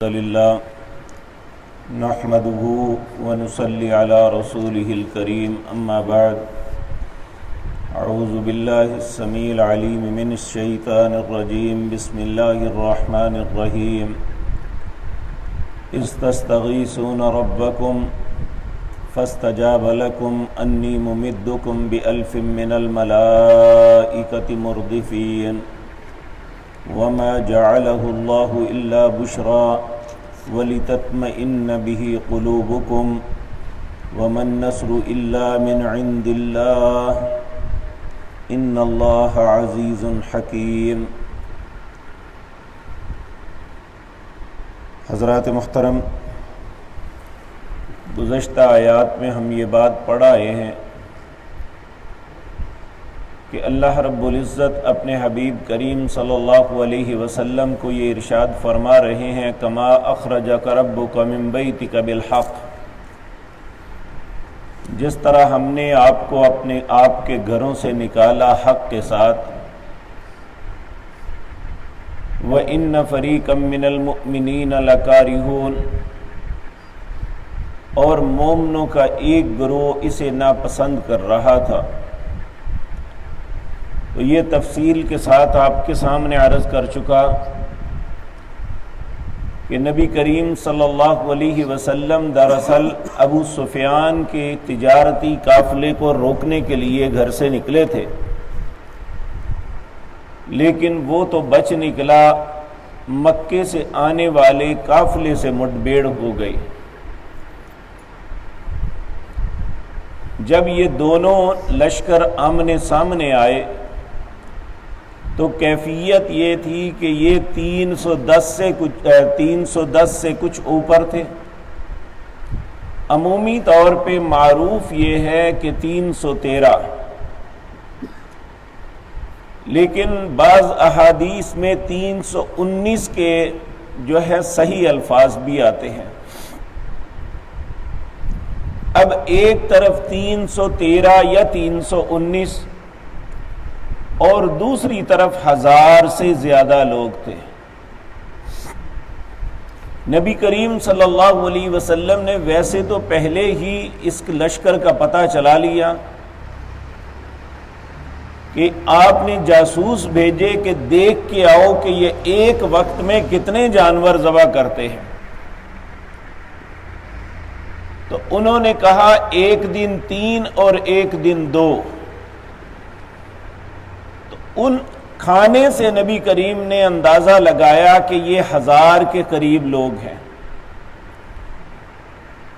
لله نحمده ونصلي على رسوله الكريم أما بعد أعوذ بالله السميع العليم من الشيطان الرجيم بسم الله الرحمن الرحيم إذ تستغيثون ربكم فاستجاب لكم أني ممدكم بألف من الملائكة مردفين وما جعله الله إلا بشرى ولتطمئن به قلوبكم وما النصر إلا من عند الله إن الله عزيز حكيم۔ حضرات محترم، گزشتہ آیات میں ہم یہ بات پڑھ آئے ہیں کہ اللہ رب العزت اپنے حبیب کریم صلی اللہ علیہ وسلم کو یہ ارشاد فرما رہے ہیں کما اخرجک ربک من بیتک بالحق، جس طرح ہم نے آپ کو اپنے آپ کے گھروں سے نکالا حق کے ساتھ۔ وَإِنَّ فَرِيقًا مِّنَ الْمُؤْمِنِينَ لَكَارِهُونَ، اور مومنوں کا ایک گروہ اسے ناپسند کر رہا تھا۔ تو یہ تفصیل کے ساتھ آپ کے سامنے عرض کر چکا کہ نبی کریم صلی اللہ علیہ وسلم دراصل ابو سفیان کے تجارتی قافلے کو روکنے کے لیے گھر سے نکلے تھے، لیکن وہ تو بچ نکلا، مکے سے آنے والے قافلے سے مٹبھیڑ ہو گئی۔ جب یہ دونوں لشکر آمنے سامنے آئے تو کیفیت یہ تھی کہ یہ 310 سے کچھ اوپر تھے۔ عمومی طور پہ معروف یہ ہے کہ 313، لیکن بعض احادیث میں 319 کے جو ہے صحیح الفاظ بھی آتے ہیں۔ اب ایک طرف 313 یا 319 اور دوسری طرف 1000 سے زیادہ لوگ تھے۔ نبی کریم صلی اللہ علیہ وسلم نے ویسے تو پہلے ہی اس لشکر کا پتہ چلا لیا کہ آپ نے جاسوس بھیجے کہ دیکھ کے آؤ کہ یہ ایک وقت میں کتنے جانور ذبح کرتے ہیں۔ تو انہوں نے کہا ایک دن 3 اور ایک دن 2۔ ان کھانے سے نبی کریم نے اندازہ لگایا کہ یہ 1000 کے قریب لوگ ہیں۔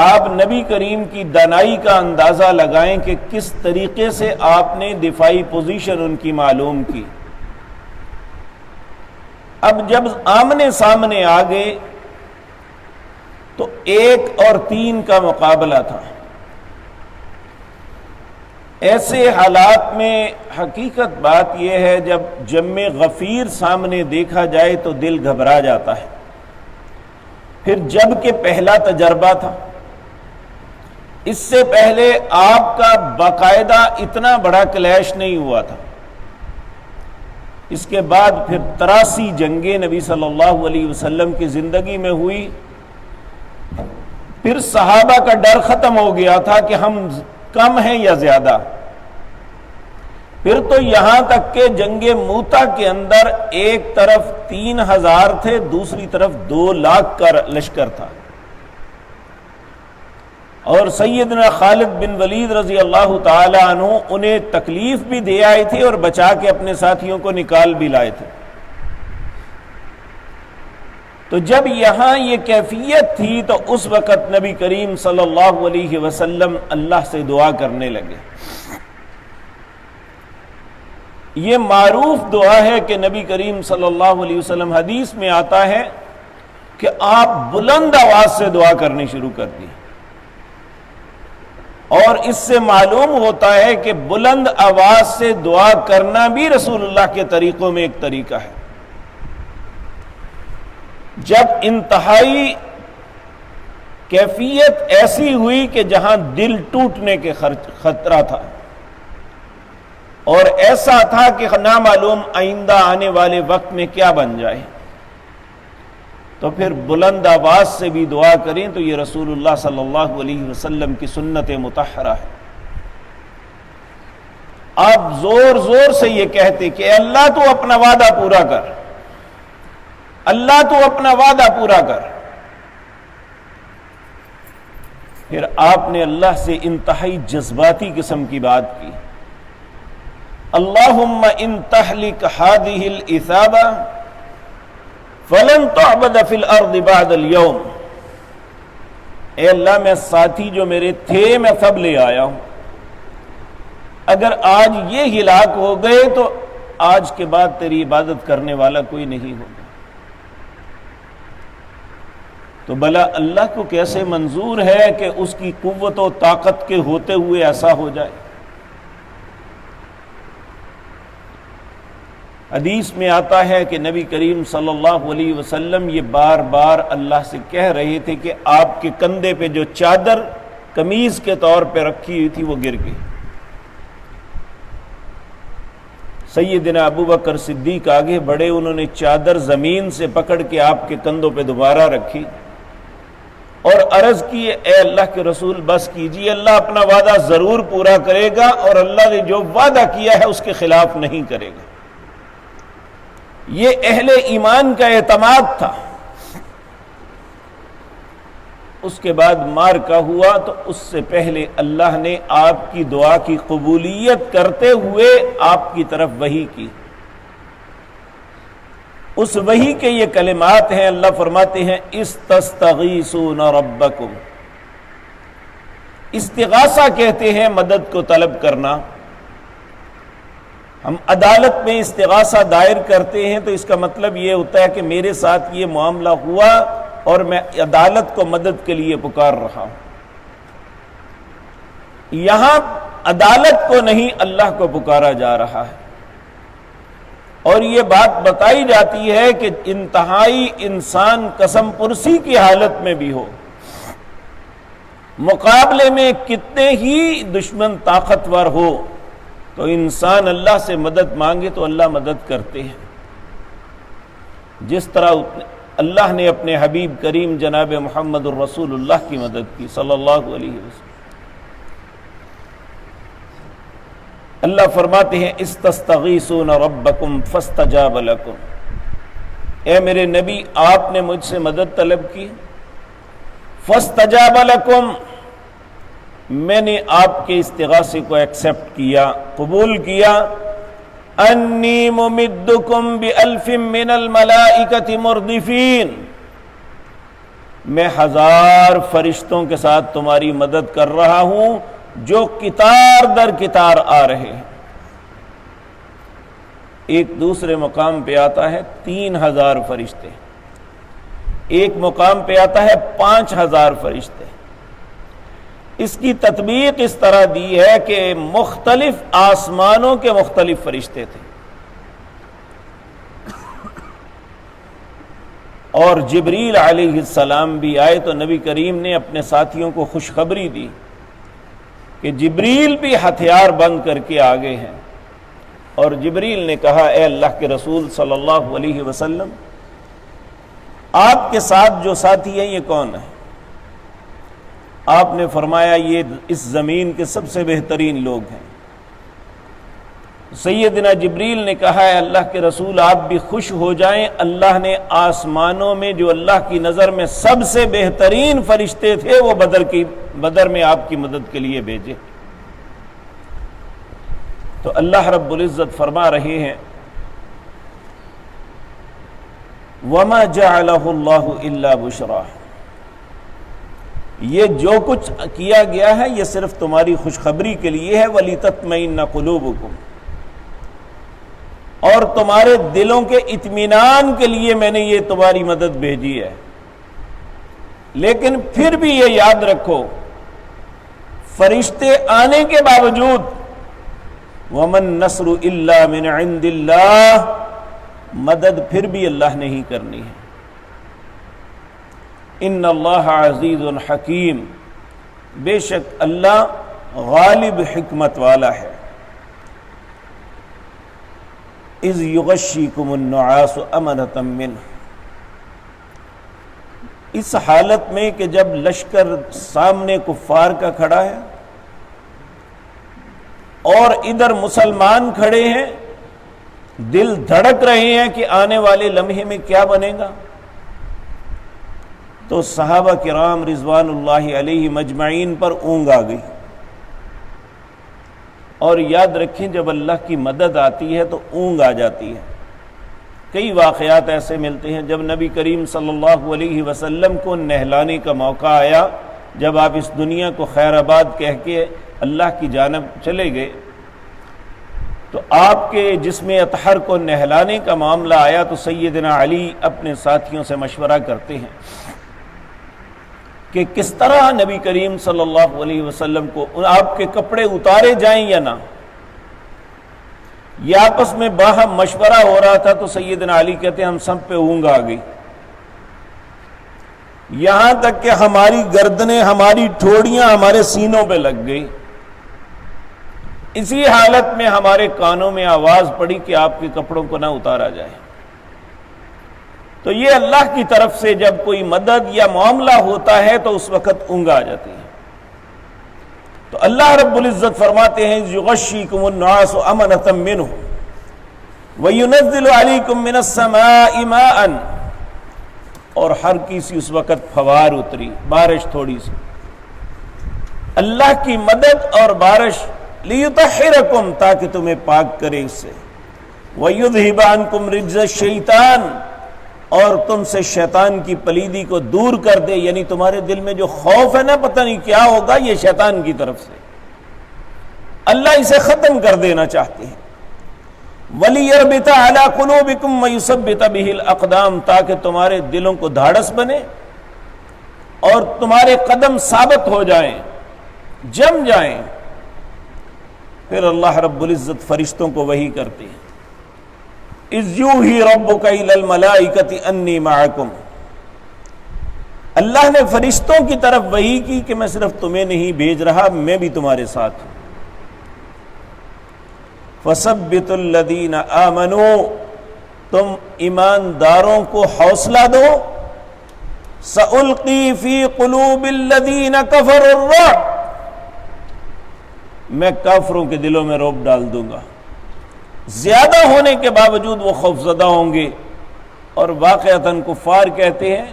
آپ نبی کریم کی دانائی کا اندازہ لگائیں کہ کس طریقے سے آپ نے دفاعی پوزیشن ان کی معلوم کی۔ اب جب آمنے سامنے آ گئے تو 1 اور 3 کا مقابلہ تھا۔ ایسے حالات میں حقیقت بات یہ ہے جب جم غفیر سامنے دیکھا جائے تو دل گھبرا جاتا ہے۔ پھر جب کہ پہلا تجربہ تھا، اس سے پہلے آپ کا باقاعدہ اتنا بڑا کلیش نہیں ہوا تھا۔ اس کے بعد پھر 83 جنگیں نبی صلی اللہ علیہ وسلم کی زندگی میں ہوئی۔ پھر صحابہ کا ڈر ختم ہو گیا تھا کہ ہم کم ہیں یا زیادہ۔ پھر تو یہاں تک کہ جنگ موتا کے اندر ایک طرف 3000 تھے، دوسری طرف 2 لاکھ کا لشکر تھا، اور سیدنا خالد بن ولید رضی اللہ تعالی عنہ انہیں تکلیف بھی دے آئے تھے اور بچا کے اپنے ساتھیوں کو نکال بھی لائے تھے۔ تو جب یہاں یہ کیفیت تھی تو اس وقت نبی کریم صلی اللہ علیہ وسلم اللہ سے دعا کرنے لگے۔ یہ معروف دعا ہے کہ نبی کریم صلی اللہ علیہ وسلم، حدیث میں آتا ہے کہ آپ بلند آواز سے دعا کرنی شروع کر دی، اور اس سے معلوم ہوتا ہے کہ بلند آواز سے دعا کرنا بھی رسول اللہ کے طریقوں میں ایک طریقہ ہے۔ جب انتہائی کیفیت ایسی ہوئی کہ جہاں دل ٹوٹنے کے خطرہ تھا، اور ایسا تھا کہ نامعلوم آئندہ آنے والے وقت میں کیا بن جائے، تو پھر بلند آواز سے بھی دعا کریں تو یہ رسول اللہ صلی اللہ علیہ وسلم کی سنت مطہرہ ہے۔ آپ زور زور سے یہ کہتے کہ اے اللہ تو اپنا وعدہ پورا کر، اللہ تو اپنا وعدہ پورا کر۔ پھر آپ نے اللہ سے انتہائی جذباتی قسم کی بات کی، اللہم ان تہلک ہذہ العصابہ فلن تعبد فی الارض بعد اليوم۔ اے اللہ میں ساتھی جو میرے تھے میں سب لے آیا ہوں، اگر آج یہ ہلاک ہو گئے تو آج کے بعد تیری عبادت کرنے والا کوئی نہیں ہوگا۔ تو بھلا اللہ کو کیسے منظور ہے کہ اس کی قوت و طاقت کے ہوتے ہوئے ایسا ہو جائے؟ حدیث میں آتا ہے کہ نبی کریم صلی اللہ علیہ وسلم یہ بار بار اللہ سے کہہ رہے تھے کہ آپ کے کندھے پہ جو چادر قمیض کے طور پہ رکھی ہوئی تھی وہ گر گئی۔ سیدنا ابو بکر صدیق آگے بڑھے، انہوں نے چادر زمین سے پکڑ کے آپ کے کندھوں پہ دوبارہ رکھی اور عرض کی، اے اللہ کے رسول بس کیجیے، اللہ اپنا وعدہ ضرور پورا کرے گا اور اللہ نے جو وعدہ کیا ہے اس کے خلاف نہیں کرے گا۔ یہ اہل ایمان کا اعتماد تھا۔ اس کے بعد معرکہ ہوا تو اس سے پہلے اللہ نے آپ کی دعا کی قبولیت کرتے ہوئے آپ کی طرف وحی کی۔ اس وحی کے یہ کلمات ہیں، اللہ فرماتے ہیں استستغیثون ربکم۔ استغاثہ کہتے ہیں مدد کو طلب کرنا۔ ہم عدالت میں استغاثہ دائر کرتے ہیں تو اس کا مطلب یہ ہوتا ہے کہ میرے ساتھ یہ معاملہ ہوا اور میں عدالت کو مدد کے لیے پکار رہا ہوں۔ یہاں عدالت کو نہیں اللہ کو پکارا جا رہا ہے، اور یہ بات بتائی جاتی ہے کہ انتہائی انسان قسم پرسی کی حالت میں بھی ہو، مقابلے میں کتنے ہی دشمن طاقتور ہو، تو انسان اللہ سے مدد مانگے تو اللہ مدد کرتے ہیں۔ جس طرح اللہ نے اپنے حبیب کریم جناب محمد الرسول اللہ کی مدد کی صلی اللہ علیہ وسلم۔ اللہ فرماتے ہیں استستغیثون ربکم فاستجاب لکم۔ اے میرے نبی آپ نے مجھ سے مدد طلب کی، فاستجاب لکم، میں نے آپ کے استغاثے کو ایکسپٹ کیا، قبول کیا۔ انی ممدکم بألف من الملائکۃ مردفین، میں 1000 فرشتوں کے ساتھ تمہاری مدد کر رہا ہوں جو قطار در قطار آ رہے ہیں۔ ایک دوسرے مقام پہ آتا ہے 3000 فرشتے، ایک مقام پہ آتا ہے 5000 فرشتے۔ اس کی تطبیق اس طرح دی ہے کہ مختلف آسمانوں کے مختلف فرشتے تھے، اور جبریل علیہ السلام بھی آئے تو نبی کریم نے اپنے ساتھیوں کو خوشخبری دی کہ جبریل بھی ہتھیار بند کر کے آگے ہیں، اور جبریل نے کہا اے اللہ کے رسول صلی اللہ علیہ وسلم، آپ کے ساتھ جو ساتھی ہیں یہ کون ہے؟ آپ نے فرمایا یہ اس زمین کے سب سے بہترین لوگ ہیں۔ سیدنا جبریل نے کہا ہے اللہ کے رسول آپ بھی خوش ہو جائیں، اللہ نے آسمانوں میں جو اللہ کی نظر میں سب سے بہترین فرشتے تھے وہ بدر میں آپ کی مدد کے لیے بھیجے۔ تو اللہ رب العزت فرما رہے ہیں وَمَا جَعَلَهُ اللَّهُ إِلَّا بُشْرَى، یہ جو کچھ کیا گیا ہے یہ صرف تمہاری خوشخبری کے لیے ہے، وَلِتَطْمَئِنَّ قُلُوبُكُمْ، اور تمہارے دلوں کے اطمینان کے لیے میں نے یہ تمہاری مدد بھیجی ہے۔ لیکن پھر بھی یہ یاد رکھو فرشتے آنے کے باوجود وَمَن نَّصْرُ إِلَّا مِنْ عِنْدِ اللَّهِ، مدد پھر بھی اللہ نے ہی کرنی ہے۔ ان اللہ عزیز حکیم، بے شک اللہ غالب حکمت والا ہے۔ اذ یغشیکم النعاس امنۃ منہ، اس حالت میں کہ جب لشکر سامنے کفار کا کھڑا ہے اور ادھر مسلمان کھڑے ہیں، دل دھڑک رہے ہیں کہ آنے والے لمحے میں کیا بنے گا، تو صحابہ کرام رضوان اللہ علیہ مجمعین پر اونگ آ گئی۔ اور یاد رکھیں جب اللہ کی مدد آتی ہے تو اونگ آ جاتی ہے۔ کئی واقعات ایسے ملتے ہیں جب نبی کریم صلی اللہ علیہ وسلم کو نہلانے کا موقع آیا، جب آپ اس دنیا کو خیر آباد کہہ کے اللہ کی جانب چلے گئے، تو آپ کے جسم اطہر کو نہلانے کا معاملہ آیا تو سیدنا علی اپنے ساتھیوں سے مشورہ کرتے ہیں کہ کس طرح نبی کریم صلی اللہ علیہ وسلم کو آپ کے کپڑے اتارے جائیں یا نہ۔ یہ آپس میں باہم مشورہ ہو رہا تھا تو سیدنا علی کہتے ہیں ہم سب پہ اونگ آ گئی، یہاں تک کہ ہماری گردنیں، ہماری ٹھوڑیاں ہمارے سینوں پہ لگ گئی۔ اسی حالت میں ہمارے کانوں میں آواز پڑی کہ آپ کے کپڑوں کو نہ اتارا جائے۔ تو یہ اللہ کی طرف سے جب کوئی مدد یا معاملہ ہوتا ہے تو اس وقت اونگ آ جاتی ہے۔ تو اللہ رب العزت فرماتے ہیں یغشیکم النعاس امنۃ منہ وینزل علیکم من السماء ماء، اور ہر کسی اس وقت فوار اتری، بارش تھوڑی سی، اللہ کی مدد اور بارش، لیطہرکم، تاکہ تمہیں پاک کرے اس سے، ویذھب عنکم رجز الشیطان، اور تم سے شیطان کی پلیدی کو دور کر دے، یعنی تمہارے دل میں جو خوف ہے نا پتہ نہیں کیا ہوگا، یہ شیطان کی طرف سے اللہ اسے ختم کر دینا چاہتے ہیں۔ وَلِيَرْبِطَ عَلَىٰ قُلُوبِكُمْ وَيُثَبِّتَ بِهِ الْأَقْدَامَ، تاکہ تمہارے دلوں کو دھاڑس بنے اور تمہارے قدم ثابت ہو جائیں، جم جائیں۔ پھر اللہ رب العزت فرشتوں کو وحی کرتے ہیں، اِذْ يُوحِي رَبُّكَ إِلَى الْمَلَائِكَةِ أَنِّي مَعَكُمْ، اللہ نے فرشتوں کی طرف وحی کی کہ میں صرف تمہیں نہیں بھیج رہا، میں بھی تمہارے ساتھ ہوں۔ فَثَبِّتُوا الَّذِينَ آمَنُوا، تم ایمانداروں کو حوصلہ دو، سَأُلْقِي فِي قُلُوبِ الَّذِينَ كَفَرُوا الرُّعْبَ، میں کافروں کے دلوں میں رعب ڈال دوں گا۔ زیادہ ہونے کے باوجود وہ خوفزدہ ہوں گے، اور واقعتاً کفار کہتے ہیں،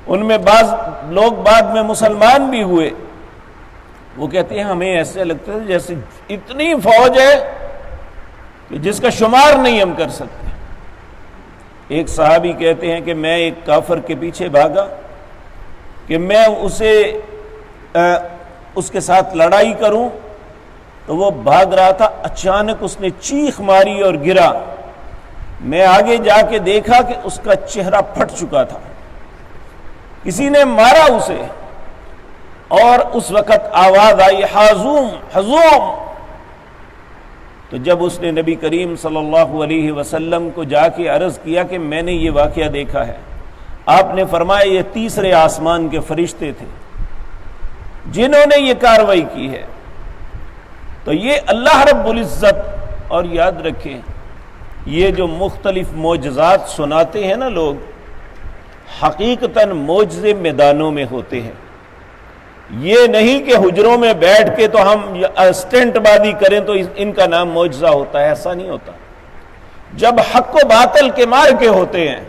ان میں بعض لوگ بعد میں مسلمان بھی ہوئے، وہ کہتے ہیں ہمیں ایسے لگتا ہے جیسے اتنی فوج ہے کہ جس کا شمار نہیں ہم کر سکتے۔ ایک صحابی کہتے ہیں کہ میں ایک کافر کے پیچھے بھاگا کہ میں اس کے ساتھ لڑائی کروں، تو وہ بھاگ رہا تھا، اچانک اس نے چیخ ماری اور گرا، میں آگے جا کے دیکھا کہ اس کا چہرہ پھٹ چکا تھا، کسی نے مارا اسے، اور اس وقت آواز آئی حازوم حزوم۔ تو جب اس نے نبی کریم صلی اللہ علیہ وسلم کو جا کے عرض کیا کہ میں نے یہ واقعہ دیکھا ہے، آپ نے فرمایا یہ تیسرے آسمان کے فرشتے تھے جنہوں نے یہ کاروائی کی ہے۔ تو یہ اللہ رب العزت، اور یاد رکھیں یہ جو مختلف معجزات سناتے ہیں نا لوگ، حقیقتاً معجزے میدانوں میں ہوتے ہیں، یہ نہیں کہ حجروں میں بیٹھ کے تو ہم اسٹنٹ بازی کریں تو ان کا نام معجزہ ہوتا ہے، ایسا نہیں ہوتا۔ جب حق و باطل کے مار کے ہوتے ہیں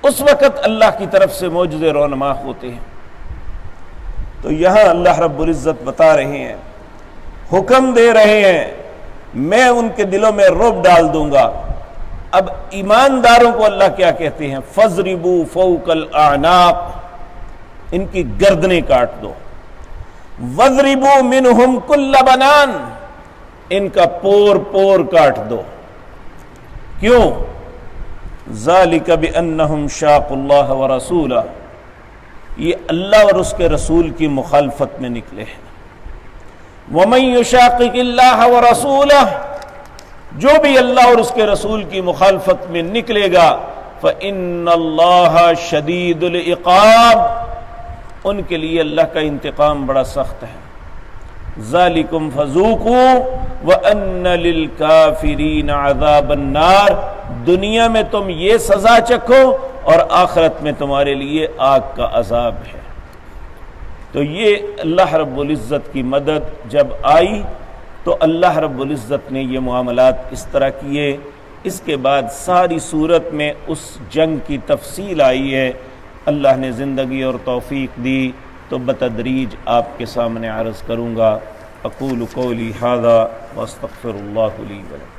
اس وقت اللہ کی طرف سے معجزے رونما ہوتے ہیں۔ تو یہاں اللہ رب العزت بتا رہے ہیں، حکم دے رہے ہیں، میں ان کے دلوں میں رعب ڈال دوں گا۔ اب ایمانداروں کو اللہ کیا کہتے ہیں؟ فَضْرِبُوا فَوْقَ الْأَعْنَاقِ، ان کی گردنیں کاٹ دو۔ وَضْرِبُوا مِنْهُمْ كُلَّ بَنَانٍ، ان کا پور پور کاٹ دو۔ کیوں؟ ذَلِكَ بِأَنَّهُمْ شَاقُوا اللَّهَ وَرَسُولَهُ، یہ اللہ اور اس کے رسول کی مخالفت میں نکلے ہیں۔ وَمَن يُشَاقِقِ اللَّهَ وَرَسُولَهُ، جو بھی اللہ اور اس کے رسول کی مخالفت میں نکلے گا، فَإِنَّ اللَّهَ شَدِيدُ الْعِقَابِ، ان کے لیے اللہ کا انتقام بڑا سخت ہے۔ ذَلِكُمْ فَذُوقُوا وَأَنَّ لِلْكَافِرِينَ عَذَابَ النَّارِ، دنیا میں تم یہ سزا چکھو اور آخرت میں تمہارے لیے آگ کا عذاب ہے۔ تو یہ اللہ رب العزت کی مدد جب آئی تو اللہ رب العزت نے یہ معاملات اس طرح کیے۔ اس کے بعد ساری صورت میں اس جنگ کی تفصیل آئی ہے۔ اللہ نے زندگی اور توفیق دی تو بتدریج آپ کے سامنے عرض کروں گا۔ اقول قولی ھذا واستغفر اللہ لی ولکم۔